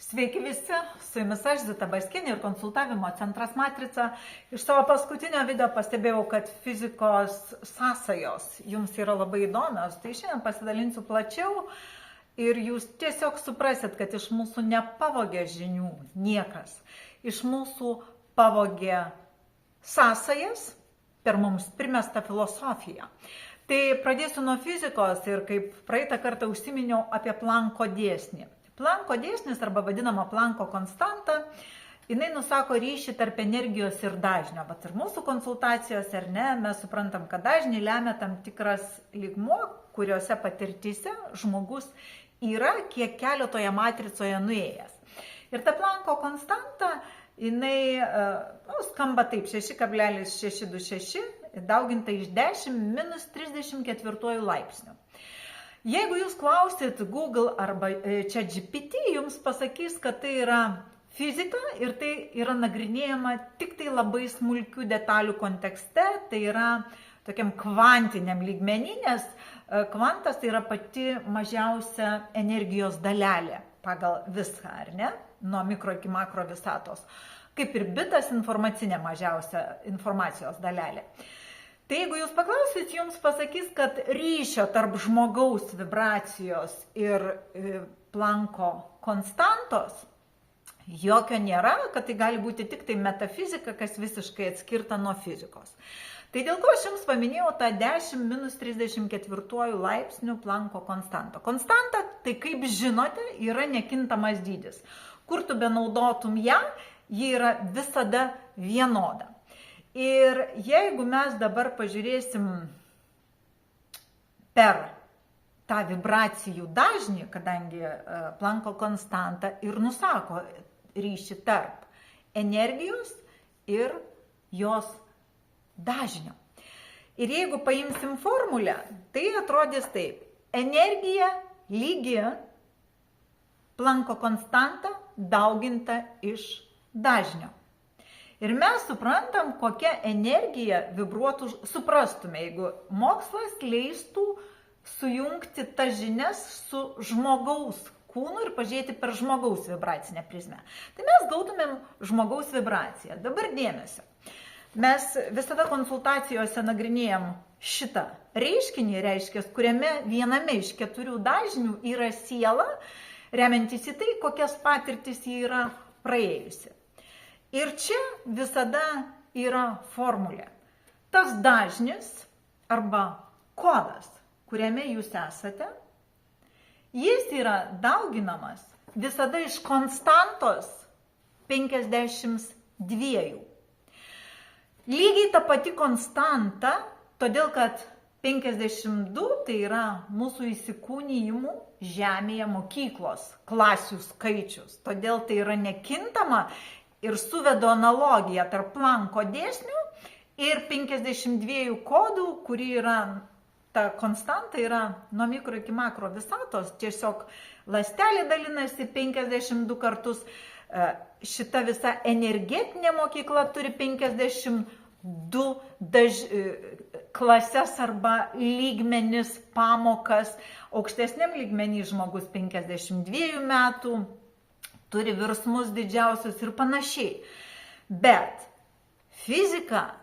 Sveiki visi, su jumis aš Zita Baskienė ir konsultavimo centras Matrica. Iš savo paskutinio video pastebėjau, kad fizikos sąsajos jums yra labai įdomios, tai šiandien pasidalinsiu plačiau ir jūs tiesiog suprasit, kad iš mūsų nepavogė žinių niekas. Iš mūsų pavogė sąsajas per mums primestą filosofiją. Tai pradėsiu nuo fizikos ir kaip praeitą kartą užsiminiau apie Planko dėsnį. Planko dėsnis arba vadinama Planko konstanta, jinai nusako ryšį tarp energijos ir dažnio. Bet ir mūsų konsultacijose, ar ne, mes suprantam, kad dažnį lemia tam tikras lygmuo, kuriuose patirtyse žmogus yra kiek keletoje matricoje nuėjęs. Ir ta Planko konstanta, jinai skamba taip, 6,626, dauginta iš 10 minus 34 laipsnių. Jeigu jūs klausit Google arba ChatGPT, jums pasakys, kad tai yra fizika ir tai yra nagrinėjama tik tai labai smulkių detalių kontekste, tai yra tokiam kvantiniam lygmenį, nes kvantas tai yra pati mažiausia energijos dalelė pagal viską, ar ne? Nuo mikro iki makro visatos. Kaip ir bitas informacinė mažiausia informacijos dalelė. Tai jeigu jūs paklausit, jums pasakys, kad ryšio tarp žmogaus vibracijos ir Planko konstantos jokio nėra, kad tai gali būti tik tai metafizika, kas visiškai atskirta nuo fizikos. Tai dėl ko aš jums paminėjau tą 10 minus 34 laipsnių Planko konstantą. Konstanta, tai kaip žinote, yra nekintamas dydis. Kur tu benaudotum ją, ji yra visada vienoda. Ir jeigu mes dabar pažiūrėsim per tą vibracijų dažnį, kadangi Planko konstanta ir nusako ryšį tarp energijos ir jos dažnio. Ir jeigu paimsim formulę, tai atrodys taip. Energija lygi Planko konstanta dauginta iš dažnio. Ir mes suprantam, kokia energija vibruotų, suprastume, jeigu mokslas leistų sujungti tas žinias su žmogaus kūnu ir pažiūrėti per žmogaus vibracinę prizmę. Tai mes gautumėm žmogaus vibraciją. Dabar dėmesio. Mes visada konsultacijose nagrinėjom šitą reiškinį, kuriame viename iš 4 dažnių yra siela, remiantis į tai, kokias patirtis jį yra praėjusi. Ir čia visada yra formulė. Tas dažnis arba kodas, kuriame jūs esate, jis yra dauginamas visada iš konstantos 52. Lygiai ta pati konstanta, todėl kad 52 tai yra mūsų įsikūnijimų žemėje mokyklos klasių skaičius. Todėl tai yra nekintama. Ir suvedu analogiją tarp Planko dėsnių ir 52 kodų, kuri yra, ta konstanta yra nuo mikro iki makro visatos, tiesiog ląstelė dalinasi 52 kartus, šita visa energetinė mokykla turi 52 klases arba lygmenis pamokas, aukštesniam lygmenį žmogus 52 metų, turi virsmus didžiausius ir panašiai. Bet fizika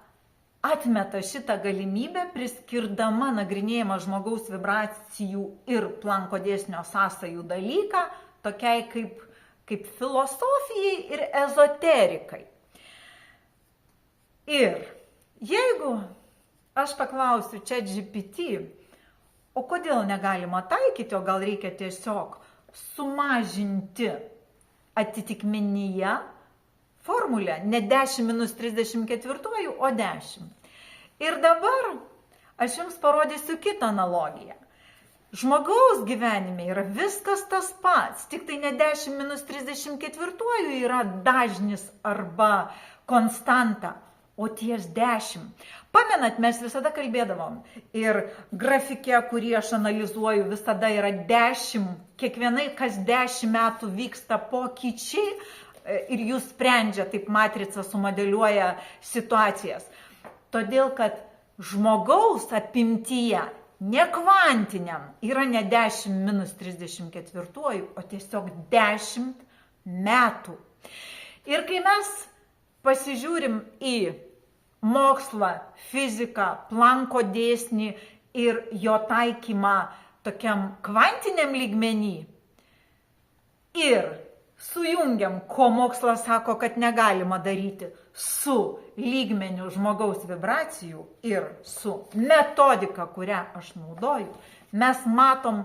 atmeta šitą galimybę, priskirdama nagrinėjimą žmogaus vibracijų ir Planko dėsnio sąsajų dalyką, tokiai kaip filosofijai ir ezoterikai. Ir jeigu aš paklausiu ChatGPT, o kodėl negalima taikyti, o gal reikia tiesiog sumažinti atitikmenyje formulę, ne 10 minus 34, o 10. Ir dabar aš jums parodysiu kitą analogiją. Žmogaus gyvenime yra viskas tas pats, tik tai ne 10 minus 34 yra dažnis arba konstanta, o ties 10. Pamenat, mes visada kalbėdavom ir grafike, kurį aš analizuoju, visada yra 10, kiekvienai kas 10 metų vyksta pokyčiai ir jūs sprendžia, taip matrica sumodeliuoja situacijas. Todėl, kad žmogaus apimtyje, ne kvantiniam, yra ne 10 minus 34, o tiesiog 10 metų. Ir kai mes pasižiūrim į mokslą, fiziką, Planko dėsnį ir jo taikymą tokiam kvantiniam lygmenį ir sujungiam, ko mokslas sako, kad negalima daryti, su lygmeniu žmogaus vibracijų ir su metodika, kurią aš naudoju, mes matom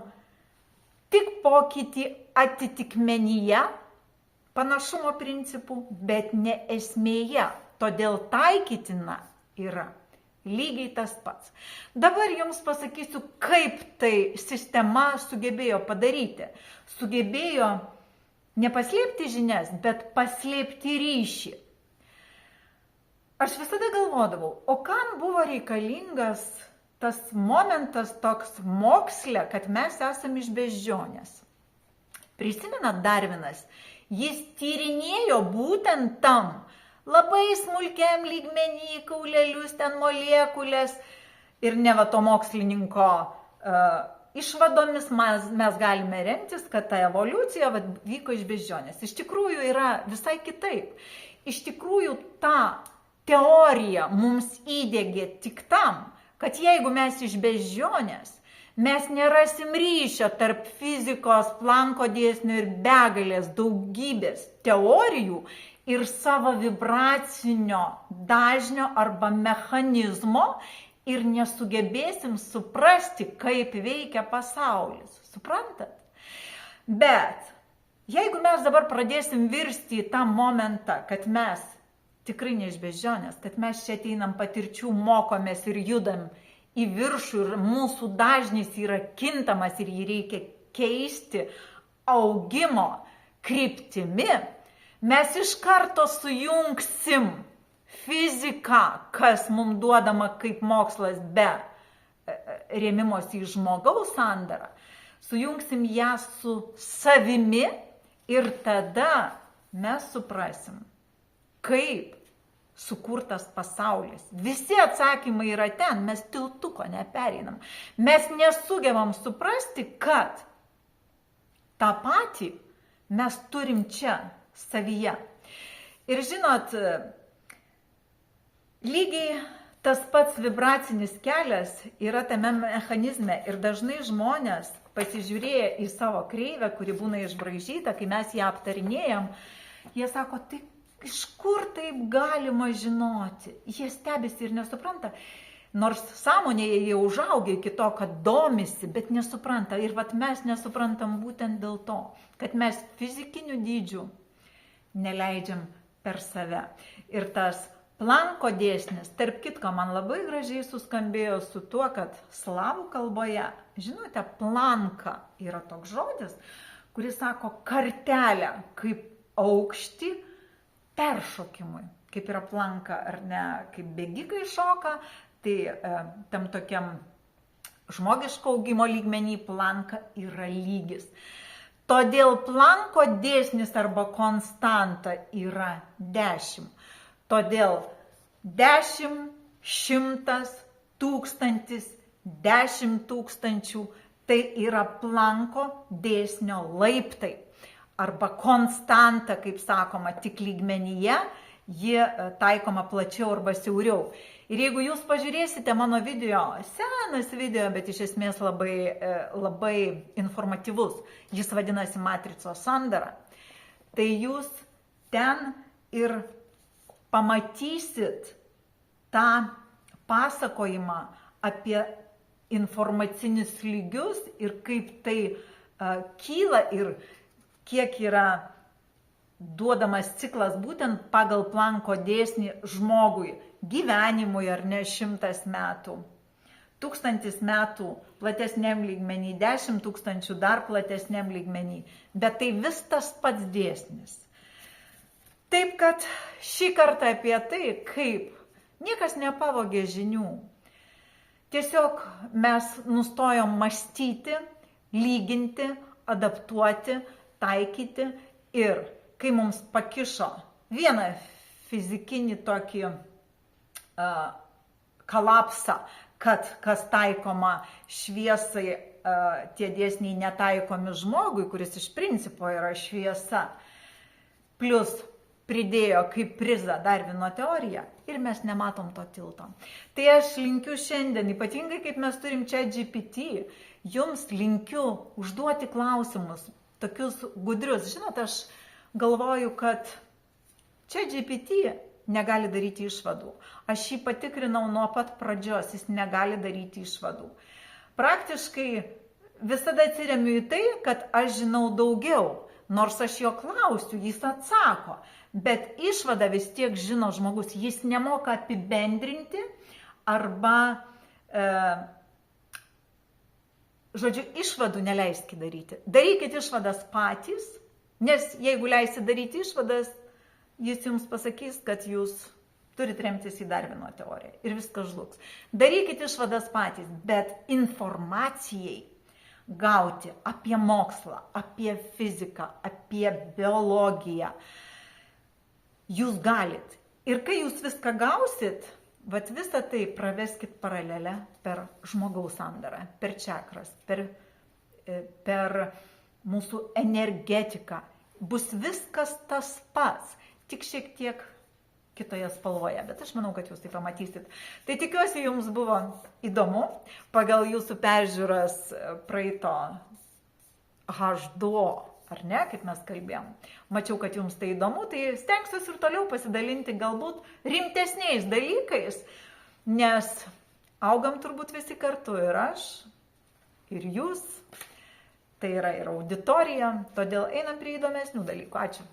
tik pokytį atitikmenyje, panašumo principų, bet ne esmėje. Todėl taikytina yra lygiai tas pats. Dabar jums pasakysiu, kaip tai sistema sugebėjo padaryti. Sugebėjo nepaslėpti žinias, bet paslėpti ryšį. Aš visada galvodavau, o kam buvo reikalingas tas momentas toks moksle, kad mes esame iš beždžionės. Prisimenat Darvinas, jis tyrinėjo būtent tam labai smulkiam lygmenį, kaulelius, ten molekulės ir ne va to mokslininko išvadomis mes galime remtis, kad ta evoliucija vyko iš beždžionės. Iš tikrųjų yra visai kitaip. Iš tikrųjų ta teorija mums įdėgė tik tam, kad jeigu mes iš beždžionės, mes nerasim ryšio tarp fizikos, Planko dėsnio ir begalės daugybės teorijų ir savo vibracinio dažnio arba mechanizmo ir nesugebėsim suprasti, kaip veikia pasaulis. Suprantat? Bet jeigu mes dabar pradėsim virsti į tą momentą, kad mes tikrai ne iš beždžionės, kad mes čia ateinam patirčių, mokomės ir judam į viršų ir mūsų dažnis yra kintamas ir jį reikia keisti augimo kryptimi, mes iš karto sujungsim fiziką, kas mums duodama kaip mokslas be rėmimosi į žmogaus sandarą, sujungsim ją su savimi ir tada mes suprasim, kaip sukurtas pasaulis. Visi atsakymai yra ten, mes tiltuko nepereinam. Mes nesugebam suprasti, kad tą patį mes turim čia savyje. Ir žinot, lygiai tas pats vibracinis kelias yra tame mechanizme ir dažnai žmonės pasižiūrėję į savo kreivę, kuri būna išbraižyta, kai mes ją aptarinėjam, jie sako, tai iš kur taip galima žinoti? Jie stebisi ir nesupranta. Nors sąmonėje jie užaugia iki to, kad domisi, bet nesupranta. Ir vat mes nesuprantam būtent dėl to, kad mes fizikinių dydžių neleidžiam per save. Ir tas Planko dėsnis, tarp kitko, man labai gražiai suskambėjo su tuo, kad slavų kalboje, žinote, planka yra toks žodis, kuris sako kartelę kaip aukštį peršokimui. Kaip yra planka, ar ne, kaip bėgikai šoka, tai tam tokiam žmogiško augimo lygmenį planka yra lygis. Todėl Planko dėsnis arba konstanta yra 10. Todėl 10, 100, 1000, 10 000 tai yra Planko dėsnio laiptai arba konstanta, kaip sakoma, tik lygmenyje, ji taikoma plačiau arba siauriau. Ir jeigu jūs pažiūrėsite mano video, senas video, bet iš esmės labai informatyvus, jis vadinasi Matricos sandara, tai jūs ten ir pamatysit tą pasakojimą apie informacinius lygius ir kaip tai kyla ir kiek yra duodamas ciklas būtent pagal Planko dėsnį žmogui, gyvenimui ar ne 100 metų, 1000 metų platesniam lygmenį, 10 000 dar platesniam lygmenį, bet tai vis tas pats dėsnis. Taip kad šį kartą apie tai, kaip niekas nepavogė žinių. Tiesiog mes nustojom mąstyti, lyginti, adaptuoti, taikyti ir kai mums pakišo vieną fizikinį tokį kolapsą, kad kas taikoma šviesai, tie dėsniai netaikomi žmogui, kuris iš principo yra šviesa, plus pridėjo kaip prizą Darvino teoriją ir mes nematom to tilto. Tai aš linkiu šiandien, ypatingai kaip mes turim čia GPT, jums linkiu užduoti klausimus, tokius gudrius. Žinot, aš galvoju, kad čia GPT negali daryti išvadų. Aš jį patikrinau nuo pat pradžios, jis negali daryti išvadų. Praktiškai visada atsiremiu į tai, kad aš žinau daugiau. Nors aš jo klausiu, jis atsako, bet išvadą vis tiek žino žmogus, jis nemoka apibendrinti arba, žodžiu, išvadų neleiskit daryti. Darykit išvadas patys, nes jeigu leisit daryti išvadas, jis jums pasakys, kad jūs turit remtis į Darvino teoriją ir viskas žlugs. Darykit išvadas patys, bet informacijai gauti apie mokslą, apie fiziką, apie biologiją. Jūs galit. Ir kai jūs viską gausit, vat visą tai praveskit paralelę per žmogaus sandarą, per čakras, per mūsų energetiką. Bus viskas tas pats, tik šiek tiek kitoje spalvoje, bet aš manau, kad jūs tai pamatysit. Tai tikiuosi, jums buvo įdomu pagal jūsų peržiūras praeito H2, ar ne, kaip mes kalbėjom. Mačiau, kad jums tai įdomu, tai stengsiuosi ir toliau pasidalinti galbūt rimtesniais dalykais, nes augam turbūt visi kartu ir aš, ir jūs, tai yra ir auditorija, todėl einam prie įdomesnių dalykų. Ačiū.